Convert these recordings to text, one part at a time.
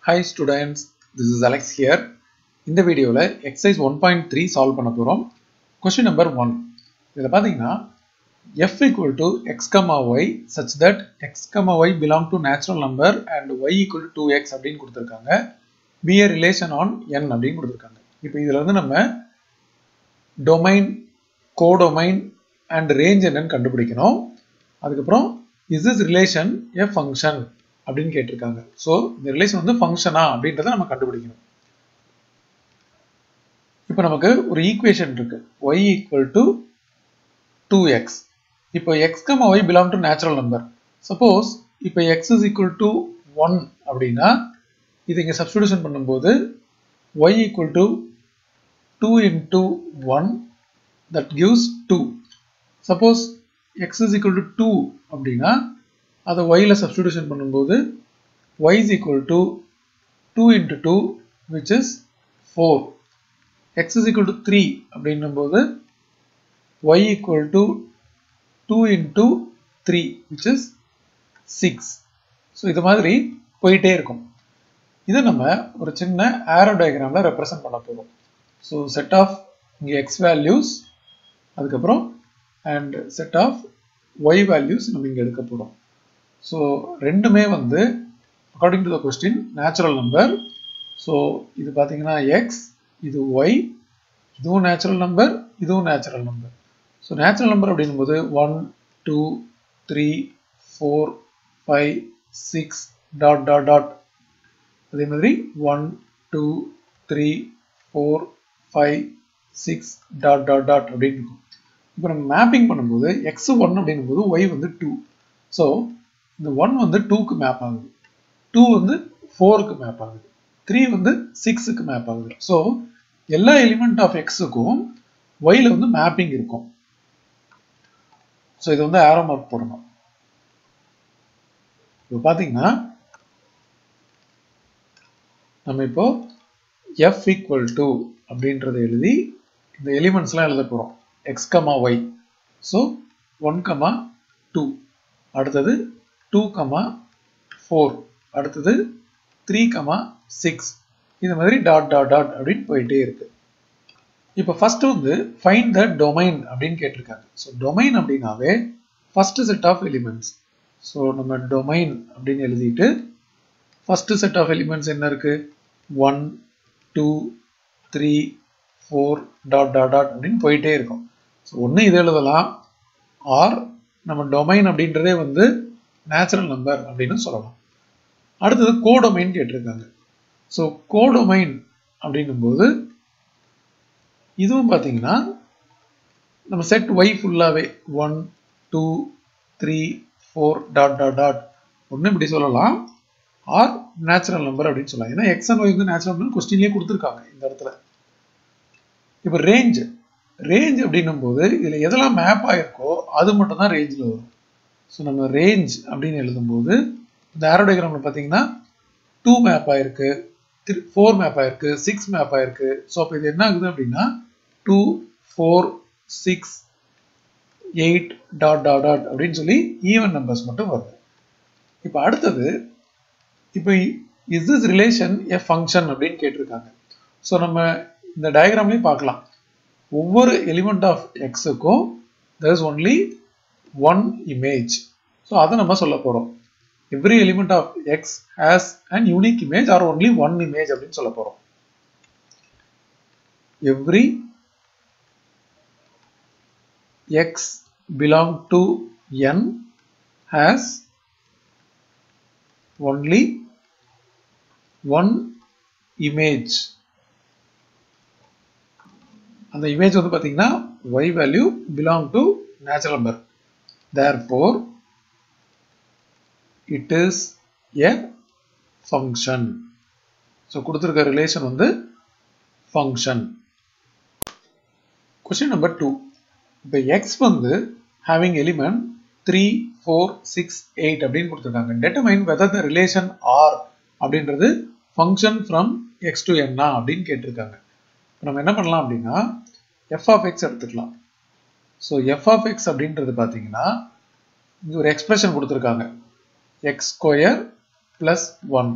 Hi students, this is Alex here. In the video, exercise 1.3 solve பண்ண போறோம். Question number 1. இதில் பார்த்தீங்கன்னா f equal to x comma y such that x comma y belong to natural number and y equal to 2x அப்படின்னு கொடுத்திருக்காங்க. Be a relation on n அப்படின்னு கொடுத்திருக்காங்க. இப்போ இதில் வந்து நம்ம domain, codomain and range என்னன்னு கண்டுபிடிக்கணும். அதுக்கப்புறம் is this relation a function அப்படின்னு கேட்டிருக்காங்க. ஸோ இந்த ரிலேஷன் வந்து ஃபங்க்ஷனா அப்படின்றத நம்ம கண்டுபிடிக்கணும். இப்போ நமக்கு ஒரு ஈக்குவேஷன் இருக்கு y equal to 2x. இப்போ x, y belong to natural number. Suppose இப்போ x is equal to 1 அப்படின்னா இது இங்கே சப்ஸ்டிடியூஷன் பண்ணும்போது y equal to 2 into 1 that gives 2. Suppose x is equal to 2 அப்படின்னா அதை yல சப்ஸ்டிடியூஷன் பண்ணும்போது y is equal to 2 into 2 which is 4. x is equal to 3 அப்படின்னும்போது y equal to 2 into 3 which is 6. So இது மாதிரி போயிட்டே இருக்கும். இதை நம்ம ஒரு சின்ன arrow diagramல ரெப்ரசன்ட் பண்ண போகிறோம். ஸோ செட் ஆஃப் இங்கே x வேல்யூஸ் அதுக்கப்புறம் and set of y values நம்ம இங்கே எடுக்க போகிறோம். ஸோ ரெண்டுமே வந்து according to the question natural number. So இது பார்த்தீங்கன்னா x, இது y, இதுவும் natural number, இதுவும் natural number. So natural number அப்படிங்கும்போது 1, 2, 3, 4, 5, 6 டாட் டாட் டாட். அதே மாதிரி 1, 2, 3, 4, 5, 6 டாட் டாட் டாட் அப்படின்னு இருக்கும். இப்போ நம்ம மேப்பிங் பண்ணும்போது x 1 அப்படிங்கும்போது y வந்து 2. ஸோ இந்த 1 வந்து 2க்கு மேப் ஆகுது, 2 வந்து 4க்கு மேப் ஆகுது, 3 வந்து 6க்கு மேப் ஆகுது. ஸோ எல்லா எலிமெண்ட் ஆஃப் எக்ஸுக்கும் yல வந்து மேப்பிங் இருக்கும். ஸோ இது வந்து ஆரோ மார்க் போடணும். இப்போ பார்த்தீங்கன்னா நம்ம இப்போ f equal to அப்படின்றத எழுதி இந்த எலிமெண்ட்ஸ்லாம் எழுத போகிறோம். x, y. ஸோ 1, 2 அடுத்தது 2, 4 அடுத்தது 3, 6 இது மாதிரி டாட் டாட் டாட் அப்படின்னு போயிட்டே இருக்கு. இப்போ ஃபர்ஸ்ட் வந்து ஃபைண்ட் த டொமைன் அப்படின்னு கேட்டிருக்காங்க. ஸோ டொமைன் அப்படின்னாவே first set of elements. So நம்ம டொமைன் அப்படின்னு எழுதிட்டு ஃபர்ஸ்ட் செட் ஆஃப் எலிமெண்ட்ஸ் என்ன இருக்கு 1, 2, 3, 4 டாட் டாட் டாட் அப்படின்னு போயிட்டே இருக்கும். ஸோ ஒன்று இது எழுதலாம், ஆர் நம்ம டொமைன் அப்படின்றதே வந்து நேச்சுரல் நம்பர் அப்படின்னு சொல்லலாம். அடுத்தது கோடொமைன் கேட்டிருக்காங்க. ஸோ கோடொமைன் அப்படின்னும்போது இதுவும் பார்த்தீங்கன்னா நம்ம செட் y ஃபுல்லாகவே 1, 2, 3, 4 டாட் டாட் டாட் ஒன்று இப்படி சொல்லலாம், ஆர் நேச்சுரல் நம்பர் அப்படின்னு சொல்லலாம். ஏன்னா x and y வந்து நேச்சுரல் நம்பர் கொஸ்டின்லேயே கொடுத்துருக்காங்க இந்த இடத்துல. இப்போ ரேஞ்ச் அப்படின்னும் போது இதில் எதெல்லாம் மேப் ஆகிருக்கோ அது மட்டும் தான் ரேஞ்சில் வரும். ஸோ நம்ம ரேஞ்ச் அப்படின்னு எழுதும்போது இந்த ஆரோ டயக்ராமில் பார்த்தீங்கன்னா 2 மேப் ஆயிருக்கு, 4 மேப் ஆயிருக்கு, 6 மேப் ஆயிருக்கு. ஸோ அப்போ இது என்ன ஆகுது அப்படின்னா 2, 4, 6, 8 டாட் டாட் டாட் அப்படின்னு சொல்லி ஈவன் நம்பர்ஸ் மட்டும் வருது. இப்போ அடுத்தது இப்போ is this relation a function அப்படின்னு கேட்டிருக்காங்க. ஸோ நம்ம இந்த டயக்ராம்லையும் பார்க்கலாம், ஒவ்வொரு எலிமெண்ட் ஆஃப் எக்ஸுக்கும் there is only one image. So அதை நம்ம சொல்ல போகிறோம். every element of x has an unique image or only one image அப்படின்னு சொல்ல போகிறோம். every x belong to n has only one image. அந்த இமேஜ் வந்து பார்த்தீங்கன்னா y value belong to natural number. Therefore, it is a function. So கொடுத்திருக்க relation வந்து function. Question number 2. இப்போ x வந்து having element 3, 4, 6, 8 அப்படின்னு கொடுத்திருக்காங்க. Determine whether the relation R அப்படின்றது function from x to n அப்படின்னு கேட்டிருக்காங்க. நம்ம என்ன பண்ணலாம் அப்படின்னா f of x எடுத்துக்கலாம். ஸோ f of x அப்படின்றது பார்த்தீங்கன்னா இங்கே ஒரு எக்ஸ்பிரஷன் கொடுத்துருக்காங்க x square plus 1.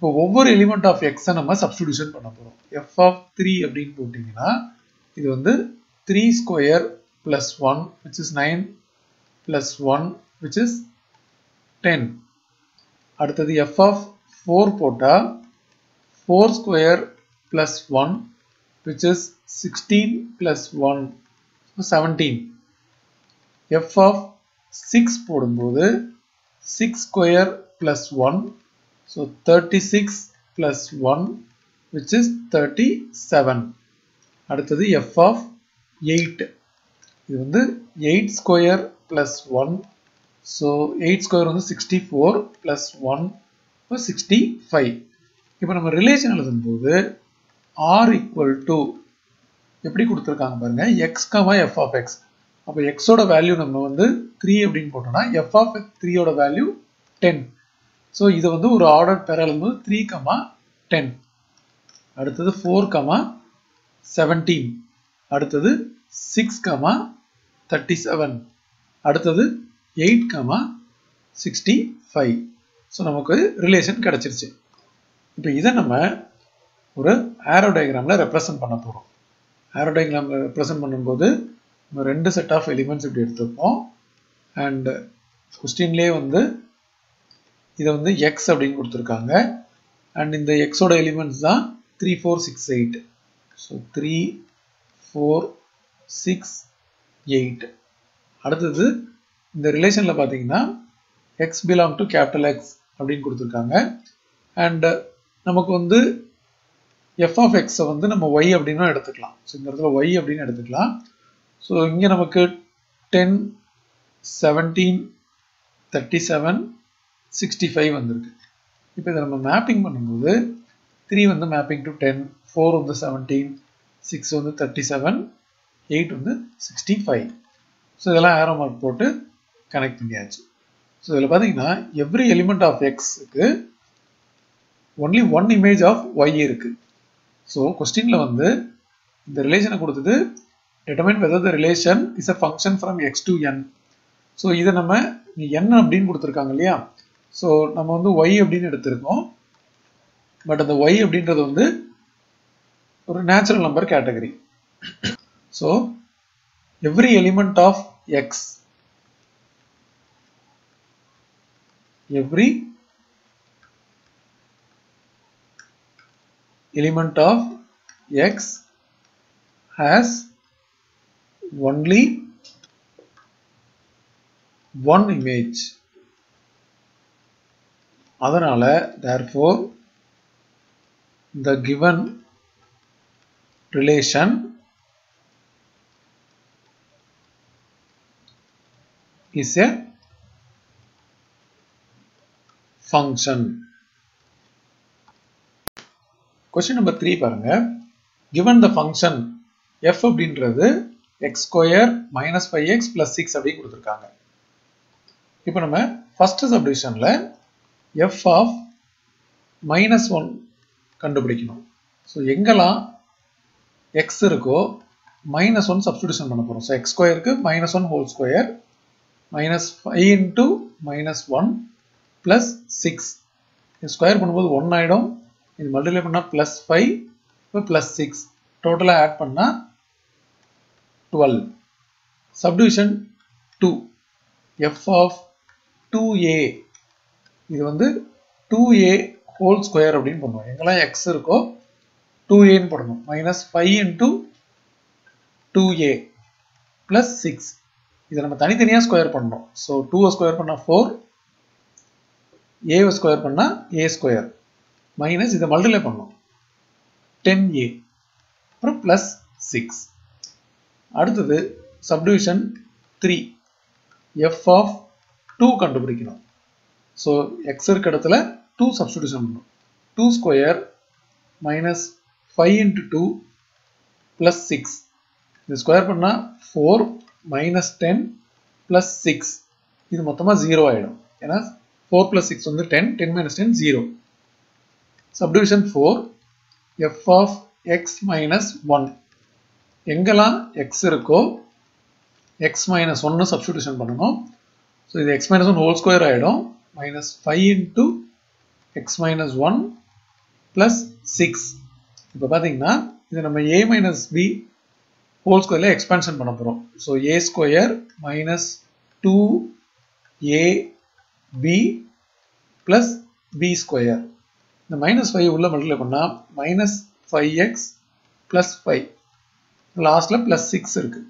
இப்போ ஒவ்வொரு எலிமெண்ட் ஆஃப் எக்ஸை நம்ம சப்ஸ்டிடியூஷன் பண்ண போகிறோம். எஃப் ஆஃப் 3 அப்படின்னு போட்டிங்கன்னா இது வந்து 3 square plus 1 which is 9 plus 1 which is 10. அடுத்தது எஃப் ஆஃப் 4 போட்டால் 4 square plus 1 which is 16 plus 1 so 17. F of 6 போடும்போது 6 square plus 1 so 36 plus 1 which is 37. அடுத்தது F of 8 இது வந்து 8 square plus 1 so 8 square வந்து 64 plus 1 so 65. இப்போ நம்ம relation எழுதும்போது R equal to எப்படி கொடுத்திருக்காங்க பாருங்க x, f of x. அப்போ x ஓட வேல்யூ நம்ம வந்து 3 அப்படின்னு போட்டோம்னா f of 3 ஓட வேல்யூ 10. ஸோ இது வந்து ஒரு ஆர்டர் பேர் எழுதும்போது 3, 10. அடுத்தது 4, 17. அடுத்தது 6, 37. அடுத்தது 8, 65. ஸோ நமக்கு ரிலேஷன் கிடைச்சிருச்சு. இப்போ இதை நம்ம ஒரு ஆரோ டயக்ராமில் ரெப்ரசன்ட் பண்ண போகிறோம். ஆரோ டயக்ராமில் ரெப்ரசன்ட் பண்ணும்போது நம்ம 2 செட் ஆஃப் எலிமெண்ட்ஸ் இப்படி எடுத்துப்போம். அண்ட் கொஸ்டின்லேயே வந்து இதை வந்து எக்ஸ் அப்படின்னு கொடுத்துருக்காங்க. அண்ட் இந்த எக்ஸோட எலிமெண்ட்ஸ் தான் 3, 4, 6, 8. ஸோ 3, 4, 6, 8. அடுத்தது இந்த ரிலேஷனில் பார்த்தீங்கன்னா X belong to capital X அப்படின்னு கொடுத்துருக்காங்க. அண்ட் நமக்கு வந்து f of x வந்து நம்ம y அப்படின்னு எடுத்துக்கலாம். ஸோ இந்த இடத்துல y அப்படின்னு எடுத்துக்கலாம். ஸோ இங்கே நமக்கு 10, 17, 37, 65 வந்திருக்கு. இப்போ இதை நம்ம மேப்பிங் பண்ணும்போது 3 வந்து மேப்பிங் டு 10, 4 வந்து 17, 6 வந்து 37, 8 வந்து 65. ஸோ இதெல்லாம் ஆரோ மார்க் போட்டு கனெக்ட் பண்ணியாச்சு. ஸோ இதில் பார்த்தீங்கன்னா எவ்ரி எலிமெண்ட் ஆஃப் எக்ஸுக்கு only one image of y இருக்குது. ஸோ கொஸ்டினில் வந்து இந்த ரிலேஷனை கொடுத்தது determine whether the relation is a function from x to n. So இதை நம்ம n அப்படின்னு கொடுத்துருக்காங்க இல்லையா. ஸோ நம்ம வந்து y அப்படின்னு எடுத்திருக்கோம். பட் அந்த y அப்படின்றது வந்து ஒரு natural number category. So every element of x, every element of x has only one image. அதனால therefore the given relation is a function. Question number 3 பாருங்க. Given the function f அப்படின்றது x square minus 5x plus 6 அப்படி கொடுத்துருக்காங்க. இப்போ நம்ம first subdivisionல f of minus 1 கண்டுபிடிக்கணும். So எங்கெல்லாம் x இருக்கோ minus 1 substitution பண்ண போகிறோம். So x squareக்கு minus 1 whole square minus 5 into minus 1 plus 6. இது ஸ்கொயர் பண்ணும்போது 1 ஆகிடும். இது மல்டிப்ளை பண்ணால் ப்ளஸ் 5 இப்போ ப்ளஸ் 6 டோட்டலாக ஆட் பண்ணால் 12. சப்டிவிஷன் 2 எஃப் ஆஃப் 2a இது வந்து 2a ஹோல் ஸ்கொயர் அப்படின்னு பண்ணுவோம். எங்கெல்லாம் எக்ஸ் இருக்கோ 2aன்னு போடணும். Minus 5 into 2a plus 6. இதை நம்ம தனித்தனியாக ஸ்கொயர் பண்ணணும். ஸோ 2 ஸ்கொயர் பண்ணால் 4, a ஸ்கொயர் பண்ணால் a ஸ்கொயர் மைனஸ் இதை மல்டிப்ளை பண்ணோம் 10a அப்புறம் பிளஸ் 6. அடுத்தது சப்டிவிஷன் 3 f ஆஃப் 2 கண்டுபிடிக்கணும். ஸோ x இருக்க இடத்துல 2 சப்ஸ்டிடியூஷன் பண்ணணும். 2 ஸ்கொயர் மைனஸ் 5 இன்ட்டு 2 பிளஸ் 6. இது ஸ்கொயர் பண்ணால் 4 மைனஸ் 10 பிளஸ் 6. இது மொத்தமாக 0 ஆகிடும். ஏன்னா 4 plus 6 வந்து 10, 10 minus 10, 0. Subdivision 4, f of x minus 1. எங்கெல்லாம் x இருக்கோ x minus 1 substitution பண்ணணும். ஸோ இது x minus 1 whole square ஆகிடும். minus 5 into x minus 1 plus 6. இப்போ பார்த்தீங்கன்னா இது நம்ம a minus b whole square expansion பண்ண போறோம். So a square minus 2ab plus b square. இந்த minus 5 உள்ள மல்டிப்ளை பண்ணா minus 5x plus 5. லாஸ்ட்ல plus 6 இருக்கு.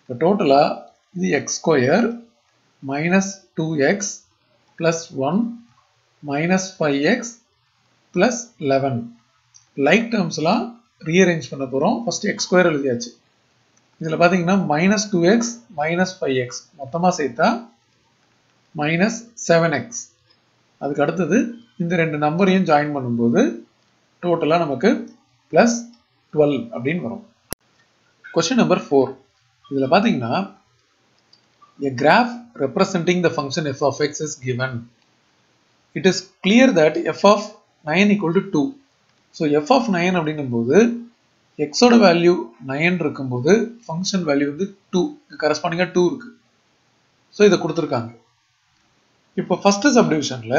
இப்போ டோட்டலா இது x square minus 2x plus 1 minus 5x plus 11. Like terms எல்லாம் rearrange பண்ண போறோம். First x square எழுதியாச்சு. இதுல பாத்தீங்கன்னா minus 2x minus 5x மொத்தமா சேர்த்தா minus 7x. அதுக்கு அடுத்தது இந்த ரெண்டு நம்பரையும் ஜாயின் பண்ணும்போது டோட்டலா நமக்கு plus 12 அப்படின்னு வரும். Question number 4. இதுல பாத்தீங்கன்னா a graph representing the function f of x is given. It is clear that f of 9 equal to 2. So f of 9 அப்படிங்கும்போது x ஓட வேல்யூ 9 இருக்கும்போது ஃபங்க்ஷன் வேல்யூ வந்து 2, கரஸ்பாண்டிங்கா 2 இருக்கு. ஸோ இதை கொடுத்துருக்காங்க. இப்போ ஃபர்ஸ்ட் சப்டிவிஷன்ல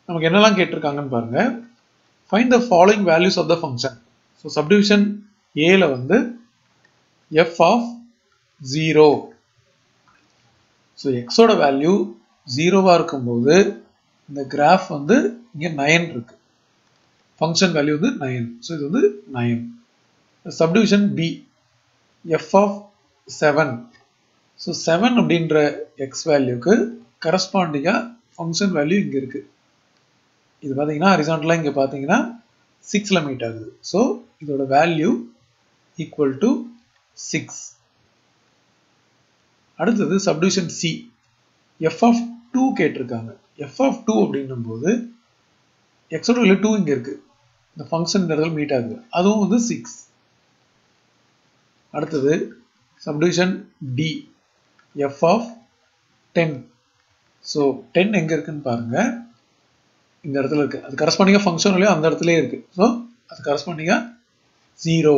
நமக்கு என்னெல்லாம் கேட்டிருக்காங்கன்னு பாருங்க. Find the following values of the function. So subdivision ஏல வந்து f of 0. ஸோ எக்ஸோட வேல்யூ 0வா இருக்கும்போது இந்த கிராஃப் வந்து இங்கே 9 இருக்கு. ஃபங்க்ஷன் வேல்யூ வந்து 9. ஸோ இது வந்து 9. Subdivision B f of 7. So 7 அப்படின்ற எக்ஸ் வேல்யூக்கு கரஸ்பாண்டிங்கா ஃபங்க்ஷன் வேல்யூ இங்கே இருக்கு. இது பார்த்தீங்கன்னா ஹரிசாண்டலாக இங்கே பார்த்தீங்கன்னா 6ல மீட் ஆகுது. ஸோ இதோட வேல்யூ ஈக்குவல் டு 6. அடுத்தது சப்டிவிஷன் சி f of 2 கேட்டிருக்காங்க. f of 2 அப்படின்னும் போது x ஓட வேல்யூ 2 இங்க இருக்கு. இந்த ஃபங்க்ஷன் இந்த இடத்துல மீட் ஆகுது. அதுவும் வந்து 6. அடுத்தது subdivision D f of 10. So 10 எங்க இருக்குன்னு பாருங்க. இந்த இடத்துல இருக்கு. அது கரஸ்பாண்டிங்கா ஃபங்க்ஷன் வேல்யூ அந்த இடத்துலயே இருக்கு. ஸோ அது கரஸ்பாண்டிங்கா 0.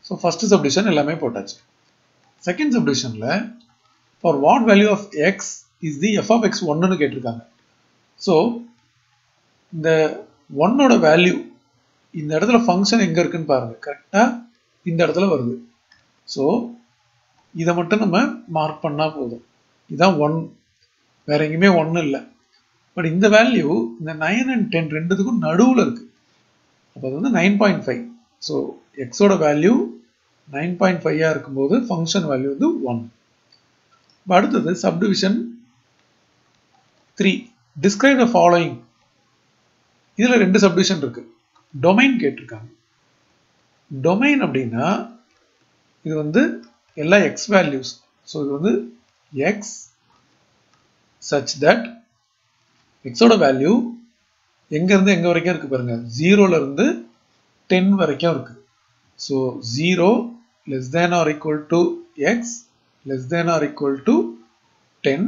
ஸோ ஃபர்ஸ்ட் சப்டிவிஷன் எல்லாமே போட்டாச்சு. செகண்ட் சப்டிவிஷன்ல for what value of x is the f of x 1ன்னு கேட்டிருக்காங்க. ஸோ இந்த 1ஓட வேல்யூ இந்த இடத்துல ஃபங்க்ஷன் எங்க இருக்குன்னு பாருங்க. கரெக்டா இந்த இடத்துல வருது. ஸோ இதை மட்டும் நம்ம மார்க் பண்ணா போதும். இதான் 1, வேற எங்கேயுமே 1 இல்லை. பட் இந்த வேல்யூ இந்த 9 and 10 ரெண்டுத்துக்கும் நடுவில் இருக்கு. அப்போ அது வந்து 9.5. ஸோ எக்ஸோட வேல்யூ 9.5 இருக்கும்போது ஃபங்க்ஷன் வேல்யூ வந்து 1. அடுத்தது சப்டிவிஷன் 3 டிஸ்கிரைப் த ஃபாலோயிங். இதுல ரெண்டு சப்டிவிஷன் இருக்கு. டொமைன் கேட்டிருக்காங்க. டொமைன் அப்படின்னா இது வந்து எல்லா x வேல்யூஸ். ஸோ இது வந்து x such that x ஓட வேல்யூ எங்க இருந்து எங்க வரைக்கும் இருக்கு பாருங்க. 0ல இருந்து 10 வரைக்கும் இருக்கு. So 0 less than or equal to x less than or equal to 10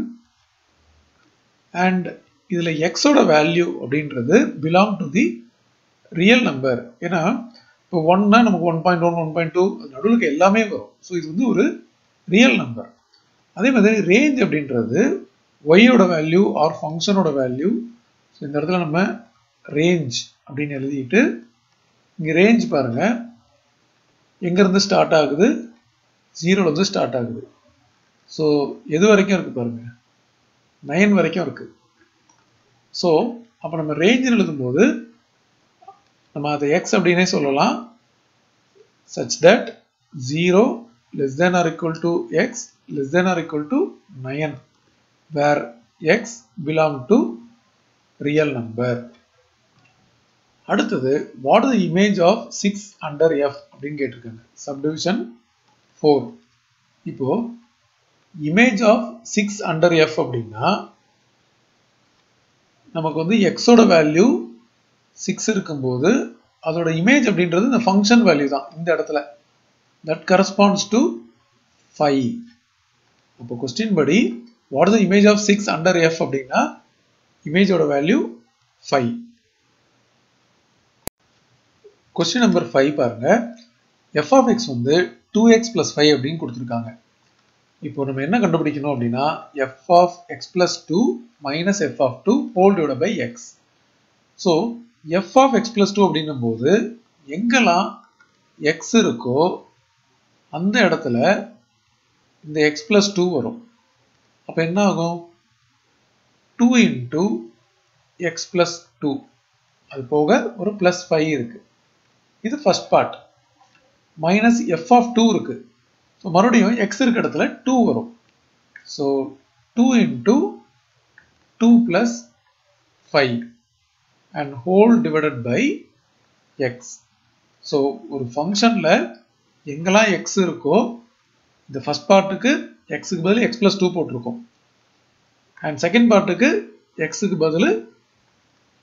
and இதுல x ஓட வேல்யூ அப்படின்றது belong to the real number. ஏன்னா இப்போ 1னா நமக்கு 1.1 1.2 நடுவுக்கு எல்லாமே வரும். ஸோ இது வந்து ஒரு ரியல் நம்பர். அதே மாதிரி ரேஞ்ச் அப்படின்றது y ஓட வேல்யூ ஆர் ஃபங்க்ஷனோட வேல்யூ. ஸோ இந்த இடத்துல நம்ம ரேஞ்ச் அப்படின்னு எழுதிட்டு இங்க ரேஞ்ச் பாருங்க எங்க இருந்து ஸ்டார்ட் ஆகுது. 0ல இருந்து ஸ்டார்ட் ஆகுது. ஸோ எது வரைக்கும் இருக்கு பாருங்க. 9 வரைக்கும் இருக்கு. ஸோ அப்போ நம்ம ரேஞ்ச் எழுதும்போது நம்ம அதை x அப்படின்னே சொல்லலாம். such that 0 less than or equal to x less than or equal to 9 where x belong to real number. அடுத்தது what is the image of 6 under f அப்படின்னு கேட்டிருக்காங்க. சப்டிவிஷன் 4. இப்போ image of 6 under f அப்படின்னா நமக்கு வந்து x ஓட value 6 இருக்கும்போது அதோட இமேஜ் அப்படின்றது இந்த ஃபங்க்ஷன் வேல்யூ தான் இந்த இடத்துல. that corresponds to 5. அப்போ கொஸ்டின் படி what is the image of 6 under f அப்படின்னா இமேஜோட வேல்யூ 5. கொஸ்டின் நம்பர் 5 பாருங்க. f of x வந்து 2x plus 5 அப்படின்னு கொடுத்துருக்காங்க. இப்போ நம்ம என்ன கண்டுபிடிக்கணும் அப்படின்னா f of x plus 2 minus f of 2 whole divided by x. So f of x plus 2 அப்படின்னும் போது எங்கெல்லாம் x இருக்கோ அந்த இடத்துல இந்த x plus 2 வரும். அப்ப என்ன ஆகும்? 2 into x plus 2 அது போக ஒரு plus 5 இருக்கு. இது first part. minus f of 2 இருக்கு. So மறுபடியும் x இருக்க இடத்துல 2 வரும். So 2 into 2 plus 5 and whole divided by x. So ஒரு ஃபங்க்ஷன்ல எங்கெல்லாம் x இருக்கோ இந்த first பார்ட்டுக்கு x க்கு பதிலா x plus 2 போட்டிருக்கோம். and second பார்ட்டுக்கு x க்கு பதிலா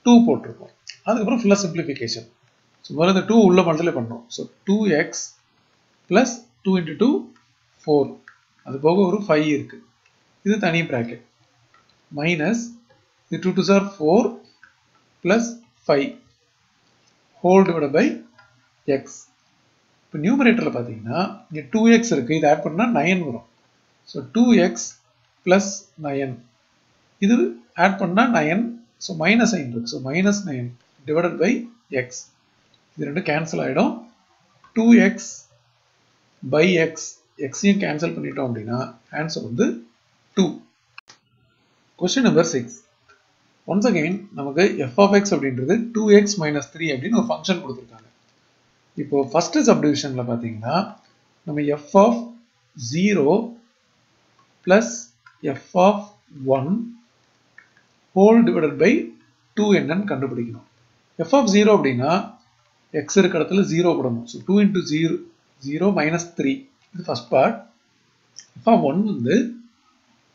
2 போட்டிருக்கோம். அதுக்கப்புறம் ஃபுல்லா simplification. So முதல்ல இந்த 2 உள்ள மல்டிப்ளை பண்ணோம். So 2x plus 2 into 2 4. அது போக ஒரு 5 இருக்கு. இது தனி bracket. minus the 2 2s are 4 plus 5 whole divided by x. இப்போ நியூமரேட்டர்ல பாத்தீங்கன்னா இங்க 2x இருக்கு. இது ஆட் பண்ணா 9 வரும். So 2x plus 9. இது ஆட் பண்ணா 9. So minus 9 இருக்கு. So minus 9 divided by x. இது ரெண்டும் கேன்சல் ஆயிடும். 2x by x. x-ஐயும் கேன்சல் பண்ணிட்டோம் அப்படின்னா ஆன்சர் வந்து 2. Question number 6. Once again நமக்கு f of x அப்படின்றது 2x minus 3 அப்படின்னு ஒரு ஃபங்க்ஷன் கொடுத்திருக்காங்க. இப்போ ஃபர்ஸ்ட் சப்டிவிஷன்ல பாத்தீங்கன்னா நம்ம f of 0 plus f of 1 whole divided by 2 என்னன்னு கண்டுபிடிக்கணும். f of 0 அப்படின்னா x இருக்க இடத்துல 0 போடணும். So 2 into 0 0 minus 3. இது ஃபர்ஸ்ட் பார்ட். f of 1 வந்து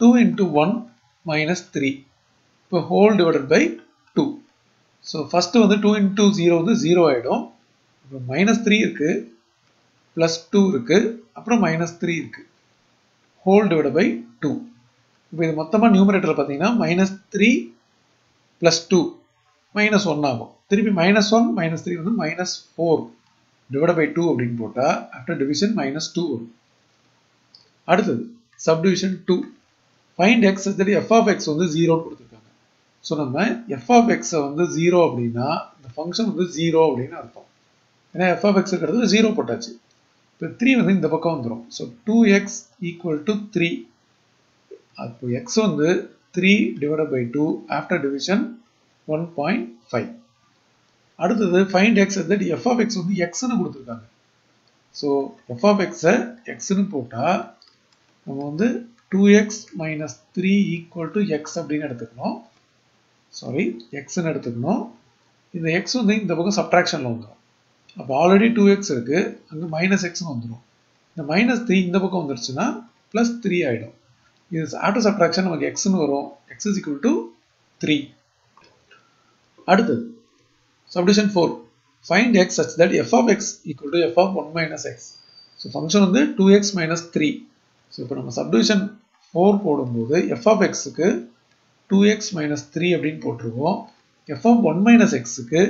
2 into 1 minus 3. இப்போ whole divided by 2. So first வந்து 2 into 0 வந்து 0 ஆயிடும். minus 3 இருக்கு, plus 2 இருக்கு, அப்புறம் minus 3 இருக்கு. whole divided by 2. இப்போ இது மொத்தமா நியூமரேட்டர்ல பாத்தீங்கன்னா minus 3 plus 2 minus 1 ஆகும். திருப்பி minus 1 minus 3 வந்து minus 4 divided by 2 அப்படின்னு போட்டா after division minus 2 வரும். அடுத்தது subdivision 2. find x such that f of x வந்து 0 கொடுத்திருக்காங்க. சோ நம்ம f of x வந்து 0 அப்படின்னா இந்த ஃபங்க்ஷன் வந்து 0 அப்படின்னு அர்த்தம். ஏன்னா f of x இருக்கிறது 0 போட்டாச்சு. இப்போ 3 வந்து இந்த பக்கம் வந்துரும். So 2x equal to 3. அப்போ x வந்து 3 divided by 2 after division 1.5. அடுத்தது find x such that f of x வந்து x ன்னு கொடுத்திருக்காங்க. So f of x x ன்னு போட்டா நம்ம வந்து 2x minus 3 equal to x அப்படின்னு எடுத்துக்கணும். சாரி x ன்னு எடுத்துக்கணும். இந்த x வந்து இந்த பக்கம் சப்ட்ராக்ஷன்ல வந்துரும். அப்ப ஆல்ரெடி 2x இருக்கு, அங்க -x ன்னு வந்துரும். இந்த -3 இந்த பக்கம் வந்துருச்சுனா +3 ஆயிடும். இது ஆஃப்டர் சப்ட்ராக்ஷன் நமக்கு x ன்னு வரும். x is equal to 3. அடுத்து subdivision 4. find x such that f of x equal to f of 1 minus x. So function வந்து 2x minus 3. So இப்போ நம்ம subdivision 4 போடும்போது f of x க்கு 2x minus 3 அப்படின்னு போட்டுருவோம். f of 1 minus x க்கு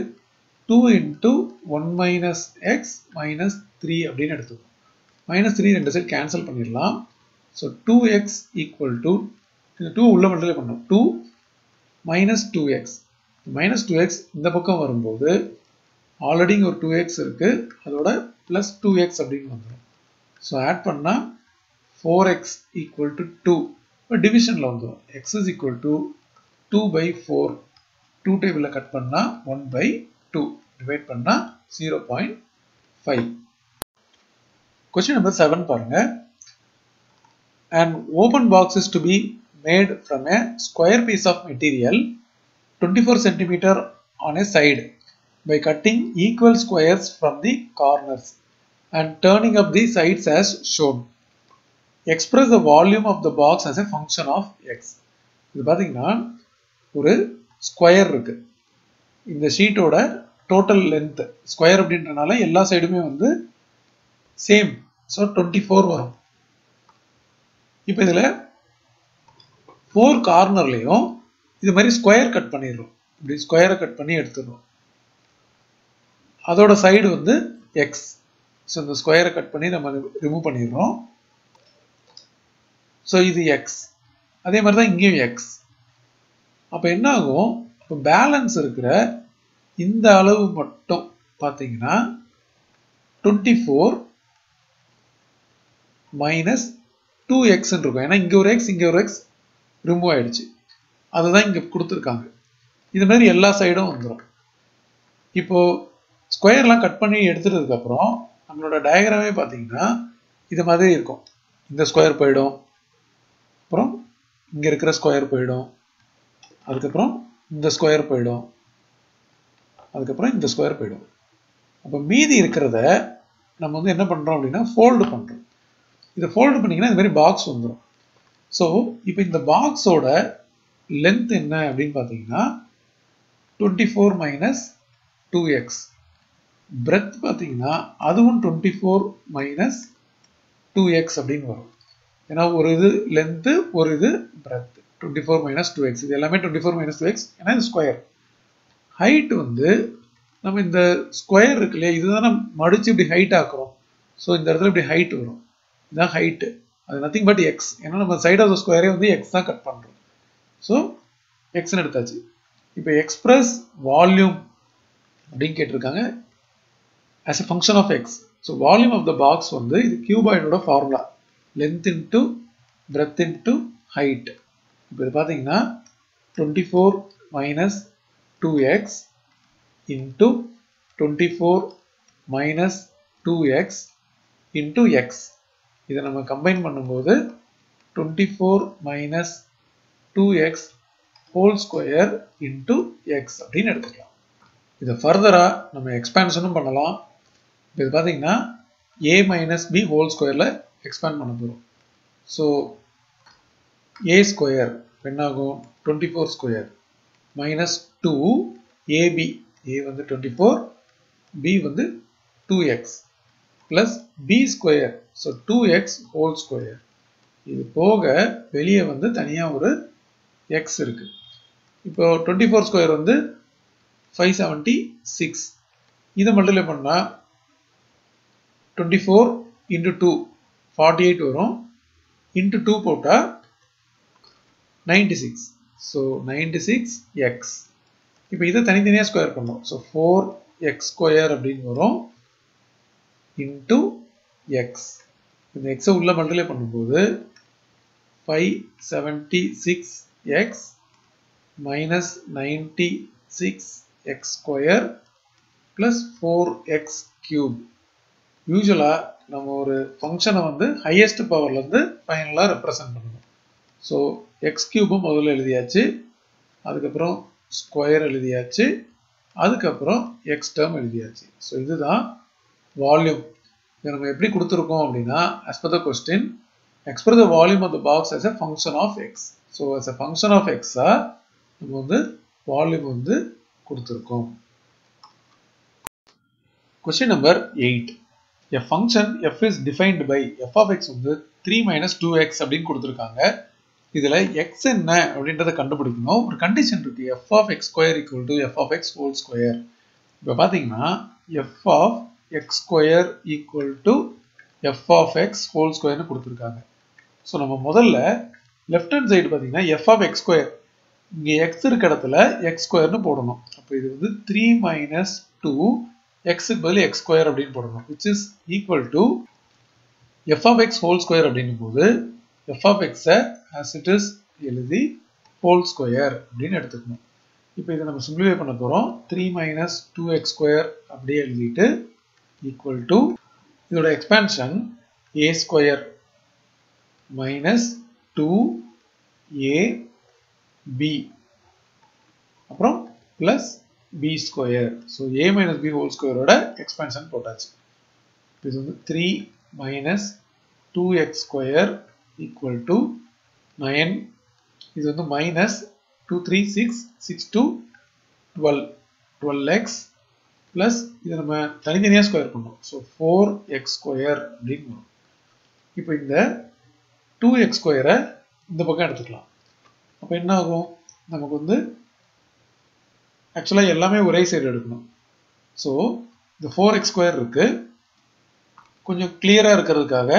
2 into 1 minus x minus 3 அப்படின்னு எடுத்துக்கோம். minus 3 ரெண்டு சைடு கேன்சல் பண்ணிடலாம். So 2x equal to இந்த 2 உள்ள மல்டிப்ளை பண்ணோம். 2 minus 2x. minus 2x இந்த பக்கம் வரும்போது ஆல்ரெடி இங்க ஒரு 2x இருக்கு, அதோட plus 2x அப்படின்னு வந்துரும். So ஆட் பண்ணா 4x equal to 2. இப்போ டிவிஷன்ல வந்துரும். x is equal to 2 by 4. 2 டேபிள்ல கட் பண்ணா 1 by 2. டிவைட் பண்ணா 0.5. Question number 7 பாருங்க. An open box is to be made from a square piece of material 24 cm on a side by cutting equal squares from the corners and turning up the sides as shown. Express the volume of the box as a function of x. இது பாத்தீங்கன்னா ஒரு square இருக்கு. இந்த ஷீட்டோட total length square அப்படின்றனால எல்லா சைடுமே வந்து same. So 24 வரும். இப்போ இதுல 4 கார்னர்லையும் இது மாதிரி ஸ்கொயர் கட் பண்ணிடுறோம். இப்படி ஸ்கொயரை கட் பண்ணி எடுத்துடுறோம். அதோட சைடு வந்து எக்ஸ். ஸோ இந்த ஸ்கொயரை கட் பண்ணி நம்ம ரிமூவ் பண்ணிடுறோம். ஸோ இது எக்ஸ். அதே மாதிரி தான் இங்கேயும் எக்ஸ். அப்போ என்ன ஆகும்? இப்போ பேலன்ஸ் இருக்கிற இந்த அளவு மட்டும் பார்த்தீங்கன்னா 24 மைனஸ் 2x இருக்கும். ஏன்னா இங்கே ஒரு எக்ஸ் இங்கே ஒரு எக்ஸ் ரிமூவ் ஆயிடுச்சு. அதுதான் இங்கே கொடுத்துருக்காங்க. இது மாதிரி எல்லா சைடும் வந்துடும். இப்போ ஸ்கொயர்லாம் கட் பண்ணி எடுத்துட்டதுக்கப்புறம் நம்மளோட டயக்ராமே பார்த்தீங்கன்னா இது மாதிரி இருக்கும். இந்த ஸ்கொயர் போயிடும், அப்புறம் இங்கே இருக்கிற ஸ்கொயர் போயிடும், அதுக்கப்புறம் இந்த ஸ்கொயர் போயிடும், அதுக்கப்புறம் இந்த ஸ்கொயர் போயிடும். அப்போ மீதி இருக்கிறத நம்ம வந்து என்ன பண்ணுறோம் அப்படின்னா ஃபோல்டு பண்ணுறோம். இதை ஃபோல்டு பண்ணிங்கன்னா இந்த மாதிரி பாக்ஸ் வந்துடும். ஸோ இப்போ இந்த பாக்ஸோட லென்த் என்ன அப்படின்னு பார்த்தீங்கன்னா 24 மைனஸ் 2x. பிரெத் பார்த்தீங்கன்னா அதுவும் 24 மைனஸ் 2x அப்படின்னு வரும். ஏன்னா ஒரு இது லென்த்து, ஒரு இது பிரெத். 24 மைனஸ் 2x, இது எல்லாமே 24 மைனஸ் 2x. ஏன்னா இது ஸ்கொயர். ஹைட் வந்து நம்ம இந்த ஸ்கொயர் இருக்கு இல்லையா, இதுதான் நம்ம மடிச்சு இப்படி ஹைட் ஆக்குறோம். ஸோ இந்த இடத்துல இப்படி ஹைட் வரும். இதுதான் ஹைட்டு. அது நத்திங் பட் எக்ஸ். ஏன்னா நம்ம சைட் ஆஃப் த ஸ்கொயரே வந்து எக்ஸ் தான் கட் பண்ணுறோம். ஸோ எக்ஸ்ன்னு எடுத்தாச்சு. இப்போ எக்ஸ்பிரஸ் வால்யூம் அப்படின்னு கேட்டிருக்காங்க as a function of x. So volume of the box வந்து இது கியூபாய்டோட formula, length into breadth into height. இப்போ இது பார்த்தீங்கன்னா 24 minus 2x into 24 minus 2x into x. இதை நம்ம கம்பைன் பண்ணும்போது 24 minus 2x whole square into x அப்படின்னு எடுத்துக்கலாம். இதை ஃபர்தராக நம்ம எக்ஸ்பேன்ஷனும் பண்ணலாம். இது பார்த்தீங்கன்னா a மைனஸ் பி ஹோல் ஸ்கொயரில் எக்ஸ்பேண்ட் பண்ண போகிறோம். ஸோ a ஸ்கொயர் என்னாகும் 24 ஸ்கொயர் மைனஸ் 2ab, a வந்து 24, b வந்து 2x plus b square. So 2x whole square. இது போக வெளியே வந்து தனியாக ஒரு x இருக்கு. இப்போ 24 ஸ்கொயர் வந்து 576. இதை மல்டிப்ளை பண்ணால் 24 இன்ட்டு 2 48 வரும். இன்ட்டு 2 போட்டால் 96. So 96x. இப்போ இதை தனித்தனியாக ஸ்கொயர் பண்ணோம். ஸோ 4x ஸ்கொயர் அப்படின்னு வரும் இன்ட்டு எக்ஸ். இந்த எக்ஸை உள்ள மல்டிப்ளை பண்ணும்போது 576x minus 96x square plus 4x cube. யூசுவலா நம்ம ஒரு ஃபங்க்ஷனை வந்து ஹையஸ்ட் பவர்ல இருந்து ஃபைனலா ரெப்ரசன்ட் பண்ணணும். ஸோ எக்ஸ் கியூபும் முதல்ல எழுதியாச்சு, அதுக்கப்புறம் ஸ்கொயர் எழுதியாச்சு, அதுக்கப்புறம் எக்ஸ் டேர்ம் எழுதியாச்சு. ஸோ இதுதான் வால்யூம். இதை நம்ம எப்படி கொடுத்துருக்கோம் அப்படின்னா as per the question express the volume of the box as a function of x. So as a function of x நம்ம வந்து வால்யூம் வந்து கொடுத்துருக்கோம். Question number 8. A function f is defined by f of x வந்து 3 minus 2x அப்படின்னு கொடுத்துருக்காங்க. இதில் x என்ன அப்படின்றத கண்டுபிடிக்கணும். ஒரு கண்டிஷன் இருக்கு, f of x square equal to f of x whole square. இப்போ பார்த்தீங்கன்னா f of x square equal to f of x whole square கொடுத்துருக்காங்க. ஸோ நம்ம முதல்ல லெஃப்ட் ஹேண்ட் சைடு பார்த்தீங்கன்னா f of x square, இங்கே x இருக்க இடத்துல x ஸ்கொயர்னு போடணும். அப்போ இது வந்து 3 மைனஸ் 2 எக்ஸுக்கு பதில் எக்ஸ் ஸ்கொயர் அப்படின்னு போடணும், which is equal to f of x whole square அப்படின்னும் போது f of x as it is எழுதி whole square அப்படின்னு எடுத்துக்கணும். இப்போ இதை நம்ம சிம்பிளிஃபை பண்ண போகிறோம். 3 மைனஸ் 2x ஸ்கொயர் அப்படியே எழுதிட்டு equal to இதோட expansion a square minus 2ab அப்புறம் plus b square. So a minus b whole ஸ்கொயரோட எக்ஸ்பேன்ஷன் போட்டாச்சு. இது வந்து 3 minus 2x square equal to 9. இது வந்து மைனஸ் 2 3 6 6 2 12 12x பிளஸ் இதை நம்ம தனித்தனியாக ஸ்கொயர் பண்ணோம். ஸோ 4x ஸ்கொயர் அப்படின்னு வரும். இப்போ இந்த 2x ஸ்கொயரை இந்த பக்கம் எடுத்துக்கலாம். அப்போ என்ன ஆகும், நமக்கு வந்து ஆக்சுவலாக எல்லாமே ஒரே சைடு எடுக்கணும். ஸோ இந்த 4x ஸ்கொயர் இருக்கு, கொஞ்சம் கிளியராக இருக்கிறதுக்காக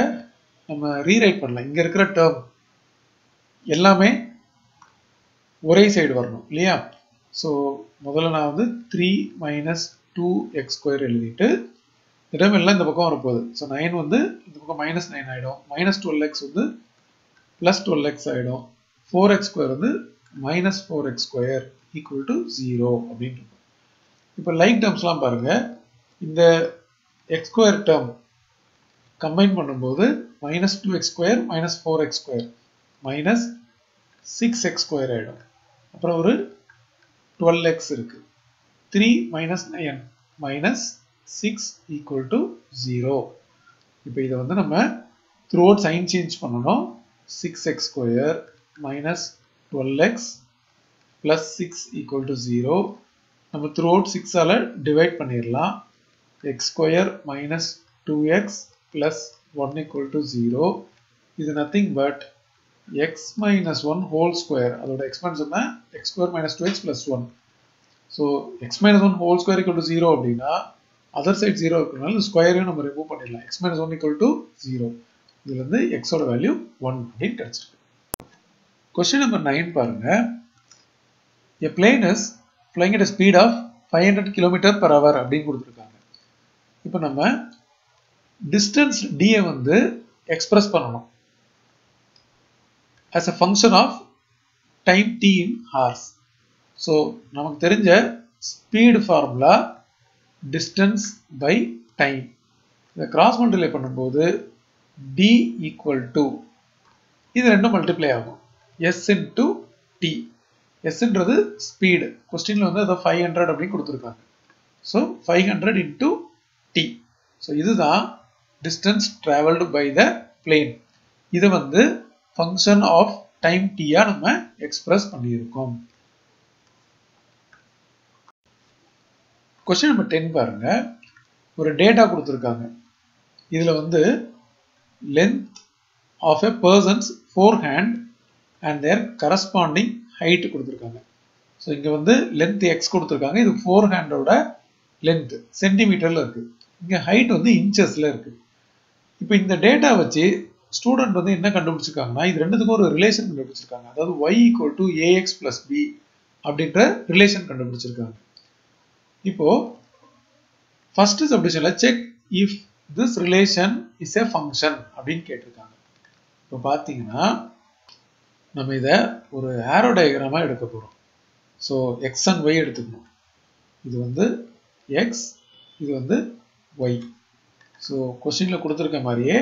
நம்ம ரீரைட் பண்ணலாம். இங்கே இருக்கிற டேர்ம் எல்லாமே ஒரே சைடு வரணும் இல்லையா? ஸோ முதல்ல நான் வந்து 3 மைனஸ் 2x ஸ்கொயர் எழுதிட்டு இடம் எல்லாம் இந்த பக்கம் வரப்போகுது. ஸோ 9 வந்து இந்த பக்கம் மைனஸ் 9 ஆகிடும். மைனஸ் 12x வந்து ப்ளஸ் 12x ஆகிடும். 4x ஸ்கொயர் வந்து minus 4x square equal to 0 அப்படின்னு இருக்கும். இப்போ லைக் டேர்ம்ஸ்லாம் பாருங்க. இந்த எக்ஸ் ஸ்கொயர் டேர்ம் கம்பைன் பண்ணும்போது minus 2x square minus 4x square minus 6x square ஆகிடும். அப்புறம் ஒரு 12x இருக்கு. 3 மைனஸ் 9 மைனஸ் 6 ஈக்குவல் டு 0. இப்போ இதை வந்து நம்ம த்ரூ அவுட் சைன் சேஞ்ச் பண்ணணும். 6x square minus 12x plus 6 equal to 0. நம்ம த்ரூ அவுட் 6ஆல டிவைட் பண்ணிடலாம். X square minus 2x plus 1 equal to 0. இது nothing but X minus 1 whole square. அதோட எக்ஸ்பென்ஷன் தான் X square minus 2x plus 1. So X minus 1 whole square equal to 0 அப்படின்னா other side 0 இருக்கிறதுனால இந்த ஸ்கொயரையும் நம்ம remove பண்ணிடலாம். X minus 1 equal to 0. இதுல இருந்து எக்ஸோட வேல்யூ 1 அப்படின்னு கிடைச்சிருக்கு. கொஸ்டின் நம்பர் 9 பாருங்க. A plane is flying at a speed of 500 km per hour அப்படின்னு கொடுத்துருக்காங்க. இப்போ நம்ம distance d வந்து எக்ஸ்பிரஸ் பண்ணணும் as a function of time t in hours. So நமக்கு தெரிஞ்ச speed formula distance by time. இதை கிராஸ் மல்டிப்ளை பண்ணும்போது d equal to இது ரெண்டும் மல்டிப்ளை ஆகும். s into t. s ன்றது ஸ்பீடு. கொஸ்டின்ல வந்து அதை 500 அப்படின்னு கொடுத்துருக்காங்க. So 500 into t. ஸோ இதுதான் distance traveled by the plane. இதை வந்து function of time t-ஆ நம்ம எக்ஸ்பிரஸ் பண்ணியிருக்கோம். கொஸ்டின் நம்பர் 10 பாருங்க. ஒரு டேட்டா கொடுத்துருக்காங்க. இதுல வந்து length of a person's forehand and their corresponding height கொடுத்துருக்காங்க. ஸோ இங்க வந்து லென்த் x கொடுத்துருக்காங்க. இது ஃபோர்ஹேண்டோட லென்த் சென்டிமீட்டர்ல இருக்கு. இங்க ஹைட் வந்து இன்ச்சஸ்ல இருக்கு. இப்போ இந்த டேட்டா வச்சு ஸ்டூடெண்ட் வந்து என்ன கண்டுபிடிச்சிருக்காங்கன்னா இது ரெண்டுத்துக்கும் ஒரு ரிலேஷன் கண்டுபிடிச்சிருக்காங்க. அதாவது y equal to ax plus b அப்படின்ற ரிலேஷன் கண்டுபிடிச்சிருக்காங்க. இப்போ ஃபர்ஸ்ட் சப்டிஷன்ல check if this relation is a function அப்படின்னு கேட்டிருக்காங்க. இப்போ பார்த்தீங்கன்னா நம்ம இதை ஒரு ஆரோ டயக்ராமா எடுக்க போறோம். ஸோ எக்ஸ் அண்ட் ஒய் எடுத்துக்கணும். இது வந்து எக்ஸ், இது வந்து ஒய். ஸோ கொஸ்டின்ல கொடுத்துருக்க மாதிரியே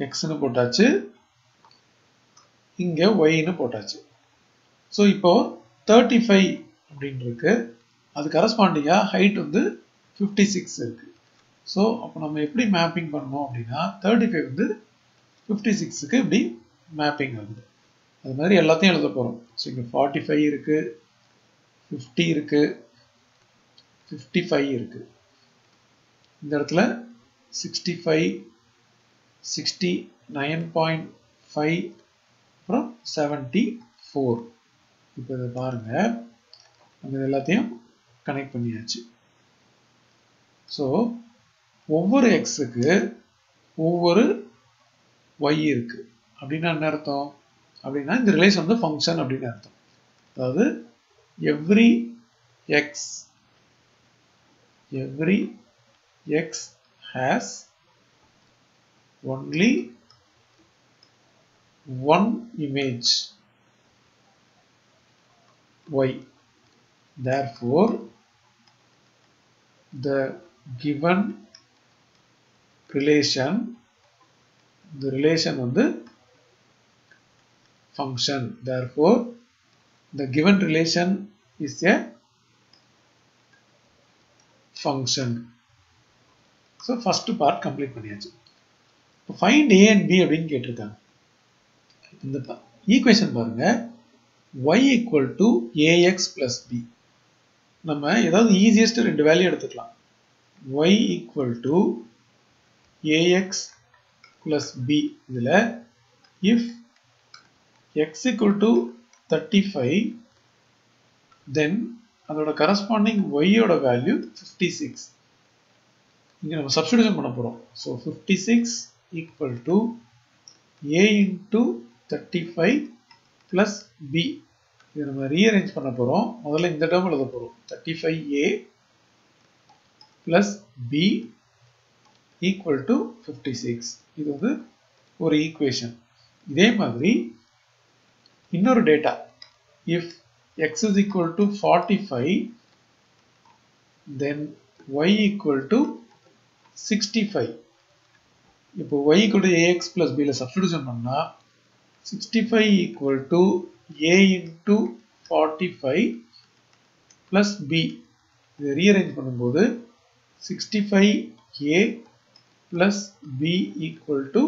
எக்ஸ்னு போட்டாச்சு, இங்கே ஒய்னு போட்டாச்சு. ஸோ இப்போ 35 அப்படின்னு இருக்கு. அது கரஸ்பாண்டிங்காக ஹைட் வந்து 56 இருக்கு. ஸோ அப்போ நம்ம எப்படி மேப்பிங் பண்ணணும் அப்படின்னா 35 வந்து 56க்கு இப்படி மேப்பிங் ஆகுது. அது மாதிரி எல்லாத்தையும் எழுத போகிறோம். ஸோ இங்கே 45 இருக்கு, 50 இருக்கு, 55 இருக்கு. இந்த இடத்துல 65, 69.5 அப்புறம் 74. இப்போ இதை பாருங்க, நம்ம இது எல்லாத்தையும் கனெக்ட் பண்ணியாச்சு. ஸோ ஒவ்வொரு எக்ஸுக்கு ஒவ்வொரு ஒய் இருக்கு அப்படின்னா என்ன அர்த்தம் அப்படின்னா இந்த ரிலேஷன் வந்து ஃபங்க்ஷன் அப்படின்னு அர்த்தம். அதாவது every X has only one image y. Therefore, the given relation, the relation வந்து function. Therefore, the given relation is a function. So, first part complete பண்ணியாச்சு. Find a and b அப்படின்னு கேட்டிருக்காங்க. இந்த equation பாருங்க, y equal to ax plus b. நம்ம ஏதாவது easiest ரெண்டு value எடுத்துக்கலாம். y equal to ax plus b. இதுல if x equal to 35, then அதோட கரஸ்பாண்டிங் y ஓட வேல்யூ 56. இங்க நம்ம சப்ஸ்டிடியூஷன் பண்ண போறோம். So 56 equal to a into 35 plus b. இதை நம்ம ரீஅரேஞ்ச் பண்ண போகிறோம். முதல்ல இந்த டேர்ம் எழுத போகிறோம். 35a plus b equal to 56. இது வந்து ஒரு ஈக்குவேஷன். இதே மாதிரி இன்னொரு data. If x is equal to 45, then y equal to 65. இப்போ y equal to ax plus b ல substitution பண்ணா 65 equal to a into 45 plus b. இதை rearrange பண்ணும்போது 65a plus b equal to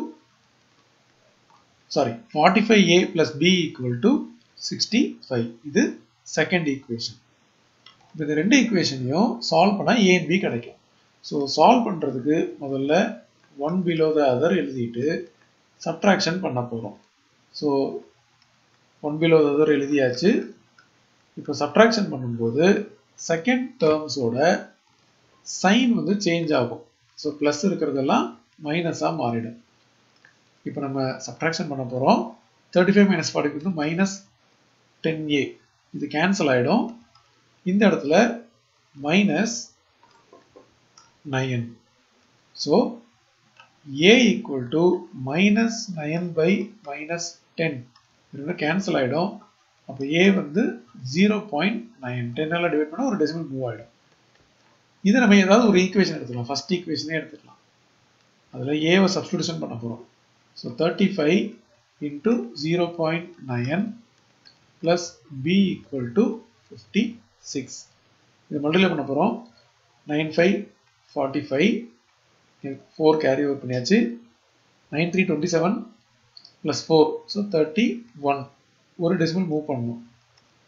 45a plus b equal to 65. இது second equation. இந்த ரெண்டு ஈக்குவேஷனையும் solve பண்ணா a and b கிடைக்கும். ஸோ சால்வ் பண்ணுறதுக்கு முதல்ல 1 below the other எழுதிட்டு சப்ட்ராக்ஷன் பண்ண போகிறோம். ஸோ 1 below the other எழுதியாச்சு. இப்போ சப்ட்ராக்ஷன் பண்ணும்போது செகண்ட் டேர்ம்ஸோட சைன் வந்து சேஞ்ச் ஆகும். ஸோ ப்ளஸ் இருக்கிறதெல்லாம் மைனஸாக மாறிடும். இப்போ நம்ம சப்ட்ராக்ஷன் பண்ண போகிறோம். 35 minus 40 வந்து minus 10a. இது கேன்சல் ஆகிடும். இந்த இடத்துல minus 9. So a equal to minus 9 by minus 10. இது கேன்சல் ஆகிடும். அப்போ a வந்து 0.9. 10 டிவைட் பண்ணால் ஒரு டெசிமல் மூவ் ஆகிடும். இதை நம்ம ஏதாவது ஒரு ஈக்குவேஷன் எடுத்துக்கலாம். ஃபர்ஸ்ட் ஈக்குவேஷனே எடுத்துக்கலாம். அதில் ஏவை சப்ஸ்டிடியூஷன் பண்ண போகிறோம். So 35 into 0.9 plus b equal to 56. இதை மல்டிப்ளை பண்ண போகிறோம். 9 5 45, 4 கேரி ஓவர் பண்ணியாச்சு. 9 3 27 plus 4, ஸோ 31. ஒரு டெசிமல் மூவ் பண்ணணும்.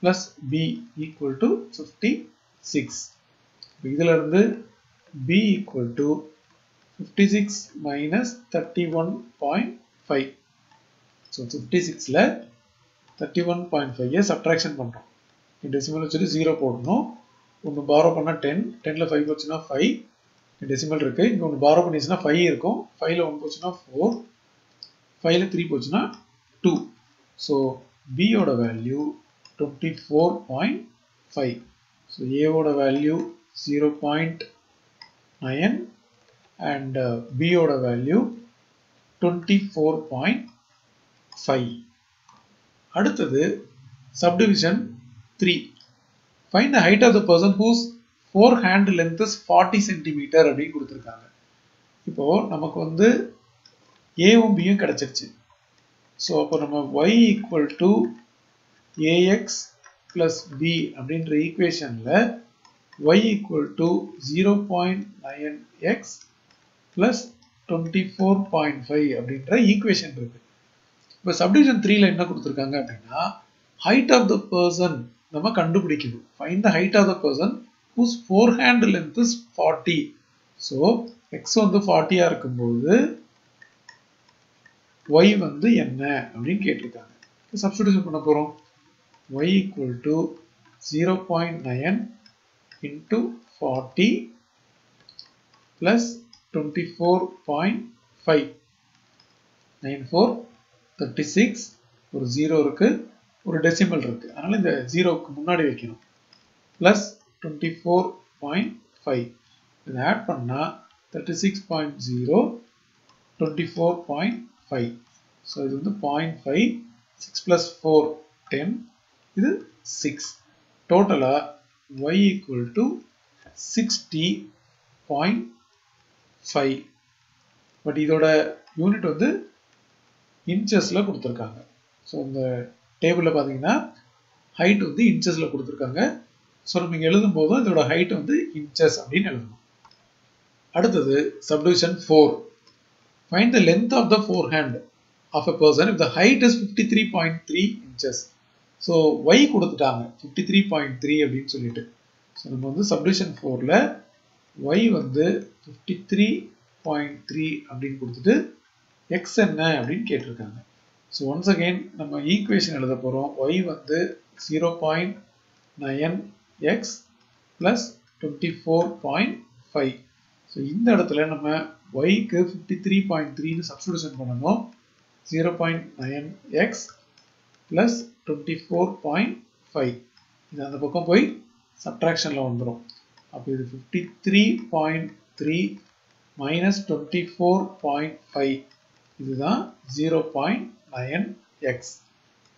plus b equal to 56. இதில் இருந்து b equal to 56 minus 31.5. So 56ல 31.5 subtraction பண்ணுறோம். டெசிமல் வச்சுட்டு 0 போடணும். ஒன்று பாரோ பண்ணால் 10, 10ல் 5 போச்சுன்னா 5. டெசிமல் இருக்குது. இங்கே ஒன்று பாரோ பண்ணிச்சுன்னா 5 இருக்கும். 5ல் 1 போச்சுன்னா 4, 5ல் 3 போச்சுன்னா 2. ஸோ பியோட வேல்யூ 24.5. ஸோ ஏவோட வேல்யூ 0.9 and b ஓட வேல்யூ 24.5. அடுத்தது subdivision 3. Find the height of the person whose forehand length is 40 cm அப்படின்னு கொடுத்துருக்காங்க. இப்போ நமக்கு வந்து ஏவும் பியும் கிடைச்சிருச்சு. ஸோ அப்போ நம்ம y equal to ax plus b அப்படின்ற ஈக்குவேஷனில் y equal to 0.9x plus 24.5 அப்படின்ற ஈக்குவேஷன் இருக்கு. இப்போ சப்டிவிஷன் 3ல என்ன கொடுத்துருக்காங்க அப்படின்னா height of the person நம்ம கண்டுபிடிக்கணும். Find the height of the person whose forehand length is 40. So x வந்து 40 இருக்கும்போது y வந்து என்ன அப்படின்னு கேட்டிருக்காங்க. சப்ஸ்டிடியூஷன் பண்ண போகிறோம். y equal to 0.9 into 40 plus 24.5. 9 4 36. ஒரு 0 இருக்கு, ஒரு டெசிமல் இருக்கு. அதனால இந்த 0க்கு முன்னாடி வைக்கணும். plus 24.5. இதை ஆட் பண்ணா 36.0 24.5. ஸோ இது வந்து 0.5. 6 plus 4 10. இது 6. டோட்டலா y equal to 60.5. பட் இதோட யூனிட் வந்து இன்ச்சஸ்ல கொடுத்துருக்காங்க. ஸோ இந்த டேபிளில் பார்த்தீங்கன்னா ஹைட் வந்து இன்ச்சஸ்ல கொடுத்துருக்காங்க. ஸோ நம்ம இங்கே எழுதும் போதும் இதோட ஹைட் வந்து இன்ச்சஸ் அப்படின்னு எழுதணும். அடுத்தது subdivision 4. Find the length of the forehand of a person if the height is 53.3 inches. So y கொடுத்துட்டாங்க 53.3 அப்படின்னு சொல்லிட்டு. ஸோ நம்ம வந்து சப்டிவிஷன் 4ல y வந்து 53.3 அப்படின்னு கொடுத்துட்டு x என்ன அப்படின்னு கேட்டிருக்காங்க. ஸோ ஒன்ஸ் அகெயின் நம்ம ஈக்குவேஷன் எழுத போகிறோம். y வந்து 0.9x plus 24.5. ஸோ இந்த இடத்துல நம்ம yக்கு 53.3ன்னு சப்ஸ்டிடியூஷன் பண்ணணும். 0.9x plus 24.5. இது அந்த பக்கம் போய் சப்ட்ராக்ஷனில் வந்துடும். அப்போ இது 53.3 minus 24.5 இதுதான் 0.9x.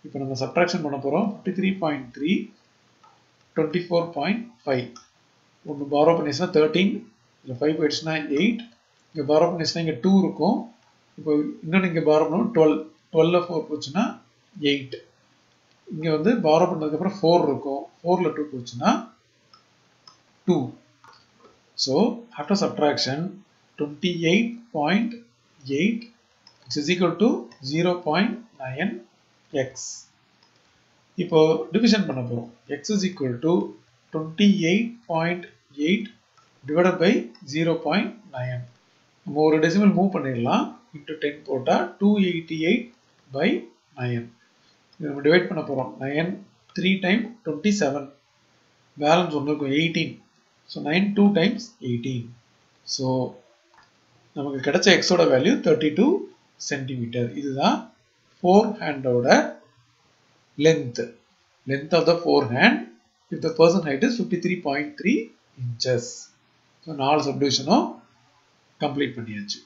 இப்போ நம்ம சப்ட்ராக்ஷன் பண்ண போகிறோம். 53.3 24.5 ஒன்று பாரோ பண்ணிச்சுன்னா 13, இதில் 5 போயிடுச்சுன்னா 8, இங்கே பாரோ பண்ணிச்சுன்னா இங்கே 2 இருக்கும். இப்போ இன்னொன்று இங்கே பாரோ பண்ணணும் 12, 12ல் 4 போச்சுன்னா 8. இங்கே வந்து பாரோ பண்ணதுக்கப்புறம் 4 இருக்கும், 4ல் 2 போச்சுன்னா 2. So after subtraction 28.8 which is equal to 0.9x. இப்போ டிவிஷன் பண்ண போகிறோம். x is equal to 28.8 divided by 0.9. நம்ம ஒரு டெசிமல் மூவ் பண்ணிடலாம். into 10 போட்டால் 288/9. இது நம்ம டிவைட் பண்ண போகிறோம். 9 3 times 27, பேலன்ஸ் ஒன்று இருக்கும் 18. So 9 2 times 18. ஸோ நமக்கு கிடைச்ச எக்ஸோட வேல்யூ 32 சென்டிமீட்டர். இதுதான் four ஹேண்டோட length of the forehand if the person height is 53.3 inches. So 4 subdivision complete பண்ணியாச்சு.